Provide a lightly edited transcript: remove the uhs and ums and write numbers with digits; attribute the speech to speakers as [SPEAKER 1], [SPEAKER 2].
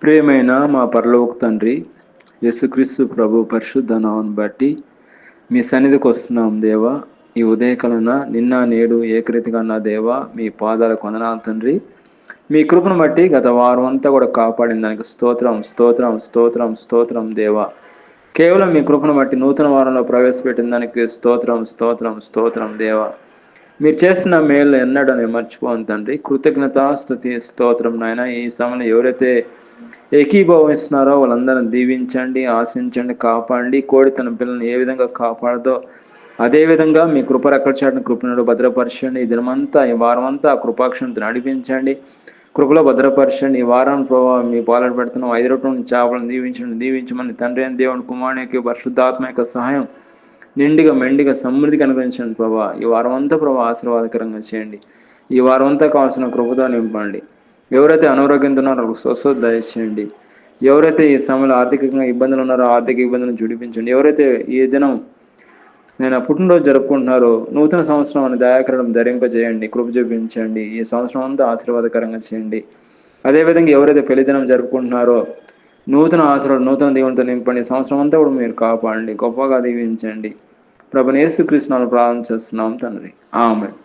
[SPEAKER 1] ప్రియమైన మా పరలోక తండ్రి, యేసుక్రీస్తు ప్రభు పరిశుద్ధ నామమును బట్టి మీ సన్నిధికి వస్తున్నాం దేవా. ఈ ఉదయకాలన నిన్న నేడు ఏకరీతిగా ఉన్న దేవా, మీ పాదాలకు వందనాలు తండ్రి. మీ కృపను బట్టి గత వారం అంతా కూడా కాపాడిన దానికి స్తోత్రం స్తోత్రం స్తోత్రం స్తోత్రం దేవా. కేవలం మీ కృపను బట్టి నూతన వారంలో ప్రవేశపెట్టిన దానికి స్తోత్రం స్తోత్రం స్తోత్రం దేవా. మీరు చేస్తున్న మేలు ఎన్నడూ నేను మర్చిపోను తండ్రి. కృతజ్ఞత స్తుతి స్తోత్రం నాయన. ఈ సమయంలో ఎవరైతే ఏకీభవిస్తున్నారో వాళ్ళందరిని దీవించండి, ఆశించండి, కాపాడండి. కోడి తన పిల్లల్ని ఏ విధంగా కాపాడదో అదేవిధంగా మీ కృపరక్షణ చాటున కృపను భద్రపరచండి. ఈ దినమంతా ఈ వారం అంతా కృపాక్షణతో నడిపించండి, కృపలో భద్రపరచండి. ఈ వారం ప్రభావ మీ పాలన పెడుతున్నాం. 5 రొట్టెలను చేపలను దీవించమని తండ్రి అయిన దేవుని కుమారునికి పరిశుద్ధాత్మ యొక్క సహాయం నిండిగా మెండిగా సమృద్ధిగా అనుగ్రహించండి ప్రభా. ఈ వారం అంతా ప్రభావ ఆశీర్వాదకరంగా చేయండి. ఈ వారం అంతా కావాల్సిన కృపతో నింపండి. ఎవరైతే అనారోగ్యంతో ఉన్నారో వాళ్ళకి స్వస్థత దయచేయండి. ఎవరైతే ఈ సమయంలో ఆర్థికంగా ఇబ్బందులు ఉన్నారో ఆర్థిక ఇబ్బందులను చూడిపించండి. ఎవరైతే ఈ దినం నేను పుట్టినరోజు జరుపుకుంటున్నారో నూతన సంవత్సరం అని దయాకరణం ధరింపజేయండి, కృప చూపించండి. ఈ సంవత్సరం అంతా ఆశీర్వాదకరంగా చేయండి. అదేవిధంగా ఎవరైతే పెళ్లి దినం జరుపుకుంటున్నారో నూతన ఆశీర్వాదం నూతన దీవెనతో నింపండి. సంవత్సరం అంతా కూడా మీరు కాపాడండి, గొప్పగా దీవించండి. ప్రభువైన యేసుక్రీస్తు నామములో ప్రార్థన చేస్తున్నాం తండ్రి. ఆమేన్.